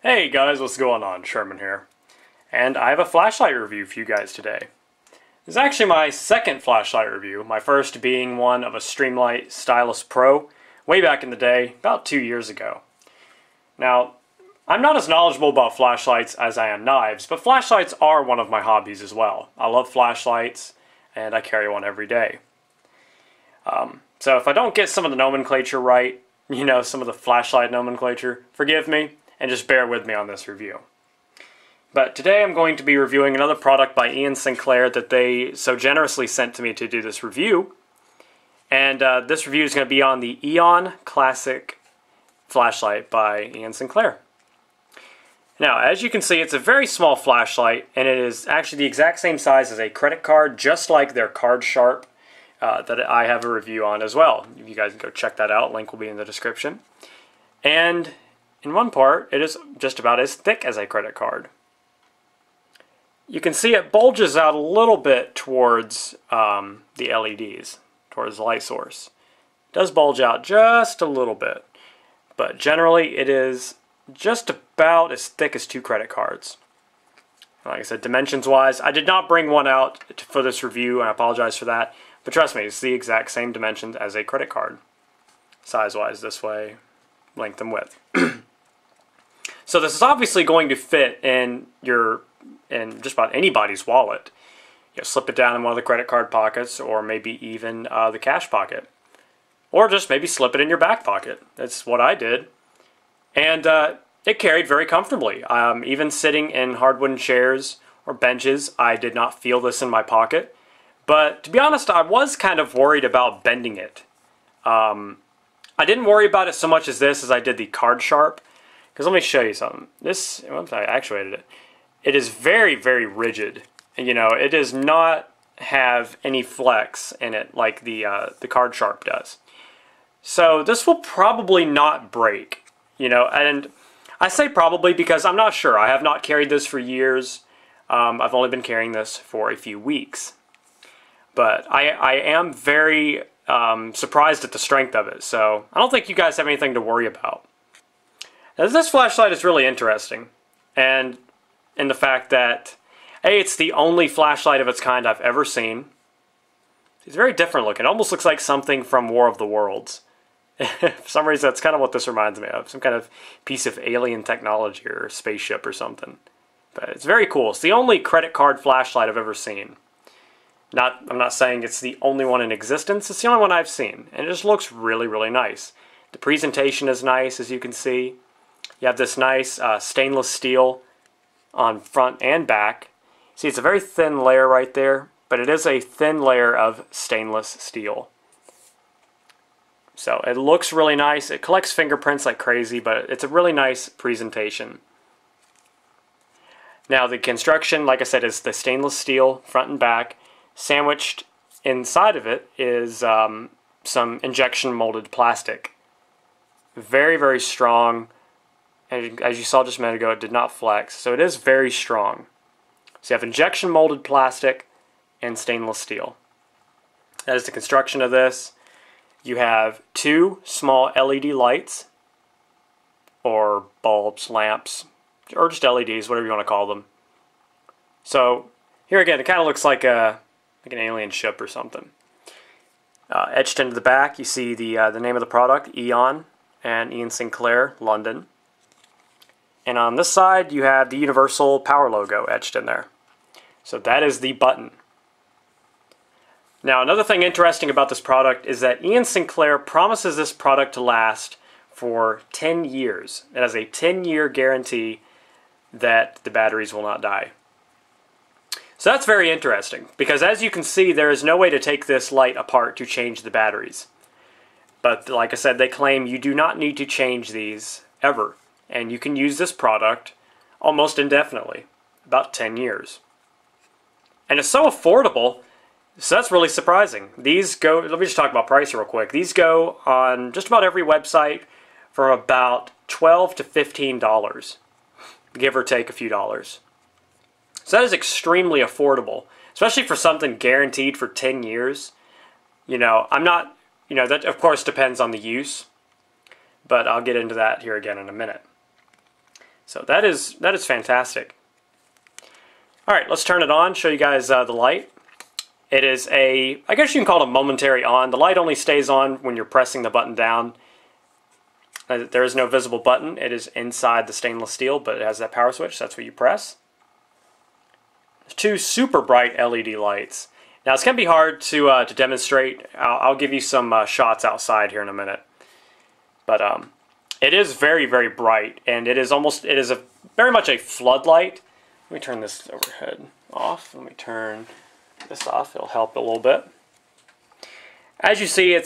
Hey guys, what's going on? Sherman here. And I have a flashlight review for you guys today. This is actually my second flashlight review, my first being one of a Streamlight Stylus Pro way back in the day, about 2 years ago. Now, I'm not as knowledgeable about flashlights as I am knives, but flashlights are one of my hobbies as well. I love flashlights, and I carry one every day. So if I don't get some of the nomenclature right, some of the flashlight nomenclature, forgive me, and just bear with me on this review. But today I'm going to be reviewing another product by Iain Sinclair that they so generously sent to me to do this review. And this review is going to be on the Eon Classic flashlight by Iain Sinclair. Now, as you can see, it's a very small flashlight, and it is actually the exact same size as a credit card, just like their Card Sharp that I have a review on as well. You guys can go check that out. Link will be in the description. And in one part, it is just about as thick as a credit card. You can see it bulges out a little bit towards the LEDs, towards the light source. It does bulge out just a little bit, but generally it is just about as thick as 2 credit cards. Like I said, dimensions-wise, I did not bring one out for this review, and I apologize for that, but trust me, it's the exact same dimensions as a credit card. Size-wise this way, length and width. So this is obviously going to fit in just about anybody's wallet. Slip it down in one of the credit card pockets, or maybe even the cash pocket. Or just maybe slip it in your back pocket. That's what I did. And it carried very comfortably. Even sitting in hard-wooden chairs or benches, I did not feel this in my pocket. But to be honest, I was kind of worried about bending it. I didn't worry about it so much as I did the Card Sharp. Because let me show you something. Once I actuated it, it is very, very rigid. And it does not have any flex in it like the Card Sharp does. So this will probably not break. And I say probably because I'm not sure. I have not carried this for years. I've only been carrying this for a few weeks. But I am very surprised at the strength of it. So I don't think you guys have anything to worry about. Now, this flashlight is really interesting, and in the fact that, A, it's the only flashlight of its kind I've ever seen. It's very different looking. It almost looks like something from War of the Worlds. For some reason, that's kind of what this reminds me of. Some kind of piece of alien technology or spaceship or something. But it's very cool. It's the only credit card flashlight I've ever seen. I'm not saying it's the only one in existence. It's the only one I've seen. And it just looks really, really nice. The presentation is nice, as you can see. You have this nice stainless steel on front and back. See, it's a very thin layer right there, but it is a thin layer of stainless steel. So it looks really nice. It collects fingerprints like crazy, but it's a really nice presentation. Now the construction, like I said, is the stainless steel front and back. Sandwiched inside of it is some injection molded plastic. Very, very strong. And as you saw just a minute ago, it did not flex. So it is very strong. So you have injection molded plastic and stainless steel. That is the construction of this. You have 2 small LED lights, or bulbs, lamps, or just LEDs, whatever you want to call them. So here again, it kind of looks like an alien ship or something. Etched into the back, you see the name of the product, Eon, and Iain Sinclair, London. And on this side, you have the Universal Power logo etched in there. So that is the button. Now, another thing interesting about this product is that Iain Sinclair promises this product to last for 10 years. It has a 10-year guarantee that the batteries will not die. So that's very interesting, because as you can see, there is no way to take this light apart to change the batteries. But like I said, they claim you do not need to change these ever. And you can use this product almost indefinitely, about 10 years. And it's so affordable, so that's really surprising. These go, let me just talk about price real quick. These go on just about every website for about $12 to $15, give or take a few dollars. So that is extremely affordable, especially for something guaranteed for 10 years. I'm not, that of course depends on the use, but I'll get into that here again in a minute. So that is fantastic. Alright, let's turn it on, show you guys the light. It is I guess you can call it a momentary on. The light only stays on when you're pressing the button down. There is no visible button. It is inside the stainless steel, but it has that power switch. That's what you press. There's two super bright LED lights. Now it's going to be hard to demonstrate. I'll give you some shots outside here in a minute. But it is very, very bright, and it is very much a floodlight. Let me turn this overhead off. Let me turn this off. It'll help a little bit. As you see,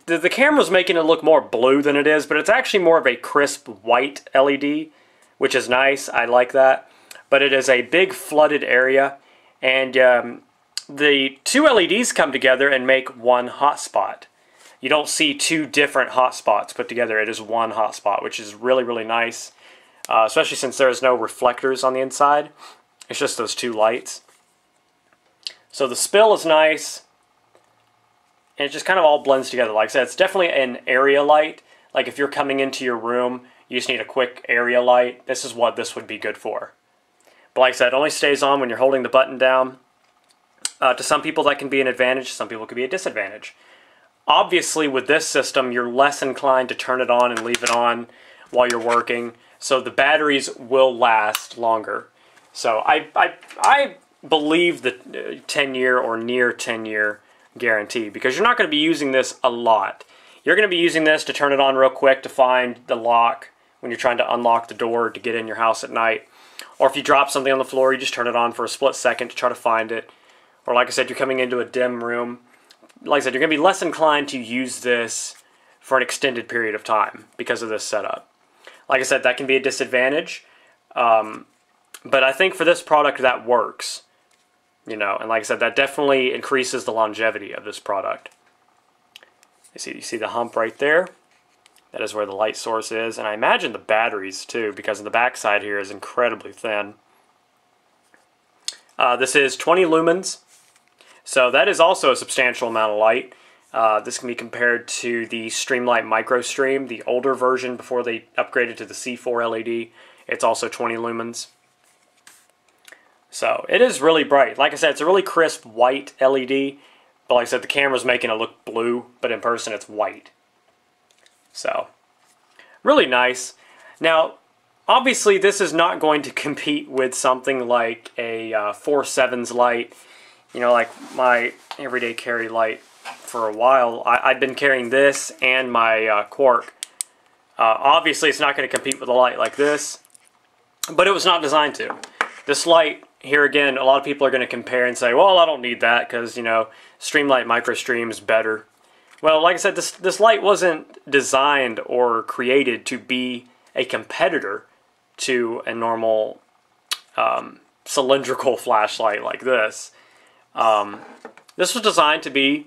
the camera's making it look more blue than it is, but it's actually more of a crisp white LED, which is nice. I like that. But it is a big flooded area, and the two LEDs come together and make one hotspot. You don't see two different hotspots put together. It is one hotspot, which is really, really nice, especially since there's no reflectors on the inside. It's just those two lights. So the spill is nice, and it just kind of all blends together. Like I said, it's definitely an area light. Like if you're coming into your room, you just need a quick area light. This is what this would be good for. But like I said, it only stays on when you're holding the button down. To some people that can be an advantage, some people can be a disadvantage. Obviously with this system, you're less inclined to turn it on and leave it on while you're working, so the batteries will last longer. So I believe the 10-year or near 10-year guarantee, because you're not going to be using this a lot. You're going to be using this to turn it on real quick to find the lock when you're trying to unlock the door to get in your house at night. Or if you drop something on the floor, you just turn it on for a split second to try to find it. Or like I said, you're coming into a dim room. Like I said, you're going to be less inclined to use this for an extended period of time because of this setup. Like I said, that can be a disadvantage. But I think for this product, that works. You know, and like I said, that definitely increases the longevity of this product. You see the hump right there? That is where the light source is. And I imagine the batteries too, because the back side here is incredibly thin. This is 20 lumens. So that is also a substantial amount of light. This can be compared to the Streamlight MicroStream, the older version before they upgraded to the C4 LED. It's also 20 lumens. So it is really bright. Like I said, it's a really crisp white LED. But like I said, the camera's making it look blue, but in person it's white. So, really nice. Now, obviously this is not going to compete with something like a 4.7's light. You know, like my everyday carry light for a while. I've been carrying this and my Quark. Obviously it's not going to compete with a light like this, but it was not designed to. This light, here again, a lot of people are going to compare and say, well, I don't need that because, you know, Streamlight MicroStream is better. Well, like I said, this light wasn't designed or created to be a competitor to a normal cylindrical flashlight like this. This was designed to be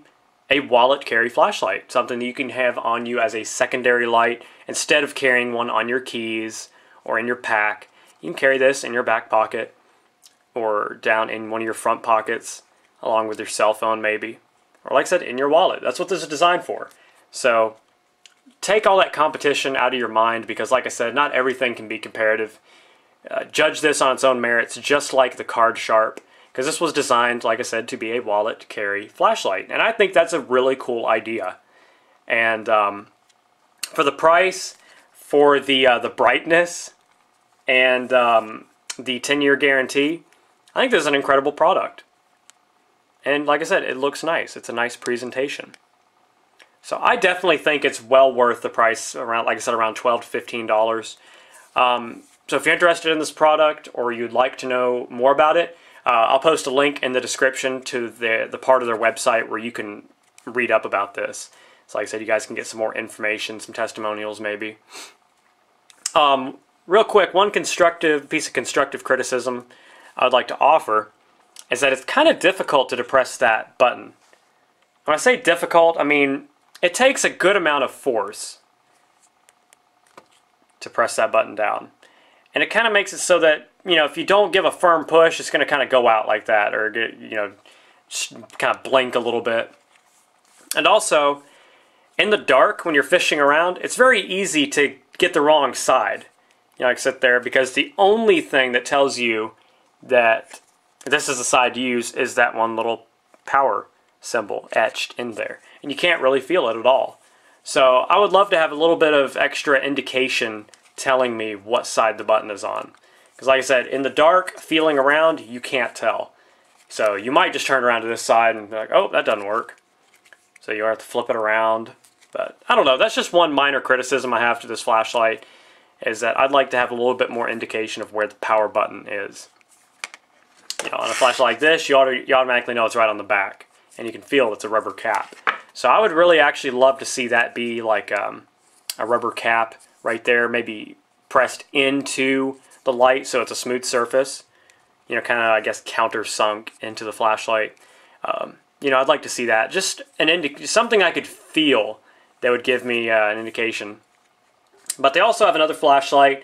a wallet carry flashlight, something that you can have on you as a secondary light instead of carrying one on your keys or in your pack. You can carry this in your back pocket or down in one of your front pockets along with your cell phone maybe. Or like I said, in your wallet. That's what this is designed for. So take all that competition out of your mind because like I said, not everything can be comparative. Judge this on its own merits, just like the Card Sharp, because this was designed, like I said, to be a wallet carry flashlight. And I think that's a really cool idea. And for the price, for the brightness, and the 10-year guarantee, I think this is an incredible product. And like I said, it looks nice. It's a nice presentation. So I definitely think it's well worth the price, around, like I said, around $12 to $15. So if you're interested in this product or you'd like to know more about it, I'll post a link in the description to the part of their website where you can read up about this. So like I said, you guys can get some more information, some testimonials maybe. Real quick, one piece of constructive criticism I would like to offer is that it's kind of difficult to depress that button. When I say difficult, I mean it takes a good amount of force to press that button down. And it kind of makes it so that, you know, if you don't give a firm push, it's going to kind of go out like that or, you know, kind of blink a little bit. And also, in the dark, when you're fishing around, it's very easy to get the wrong side. like sit there, because the only thing that tells you that this is the side to use is that one little power symbol etched in there, and you can't really feel it at all. So I would love to have a little bit of extra indication telling me what side the button is on, because like I said, in the dark, feeling around, you can't tell. So you might just turn around to this side and be like, oh, that doesn't work. So you have to flip it around. But I don't know, that's just one minor criticism I have to this flashlight, is that I'd like to have a little bit more indication of where the power button is. You know, on a flashlight like this, you automatically know it's right on the back, and you can feel it's a rubber cap. So I would really actually love to see that be like a rubber cap right there, maybe pressed into the light so it's a smooth surface. You know, kind of, I guess, countersunk into the flashlight. You know, I'd like to see that. Just something I could feel that would give me an indication. But they also have another flashlight.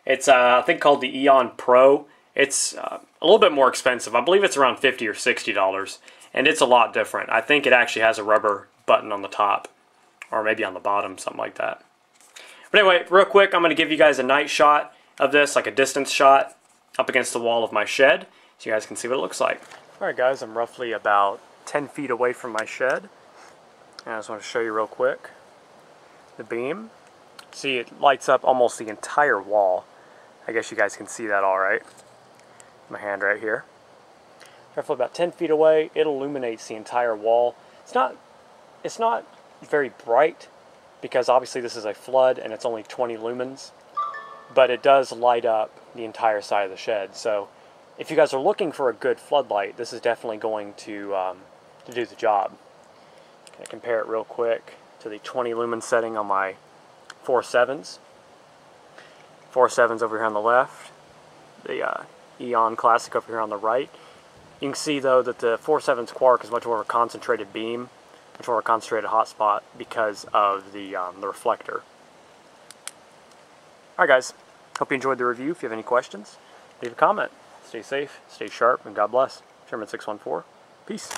It's, I think, called the Eon Pro. It's a little bit more expensive. I believe it's around $50 or $60. And it's a lot different. I think it actually has a rubber button on the top. Or maybe on the bottom, something like that. But anyway, real quick, I'm going to give you guys a night shot of this, like a distance shot, up against the wall of my shed, so you guys can see what it looks like. Alright guys, I'm roughly about 10 feet away from my shed. And I just want to show you real quick the beam. See, it lights up almost the entire wall. I guess you guys can see that all right. My hand right here. Roughly about 10 feet away, it illuminates the entire wall. It's not very bright, because obviously this is a flood and it's only 20 lumens, but it does light up the entire side of the shed. So if you guys are looking for a good floodlight, this is definitely going to do the job. Can I compare it real quick to the 20 lumen setting on my 4.7s. 4.7s over here on the left, the Eon Classic over here on the right. You can see though that the 4.7's quark is much more of a concentrated beam, much more of a concentrated hotspot because of the reflector. Alright guys, hope you enjoyed the review. If you have any questions, leave a comment. Stay safe, stay sharp, and God bless. Sherman 614. Peace.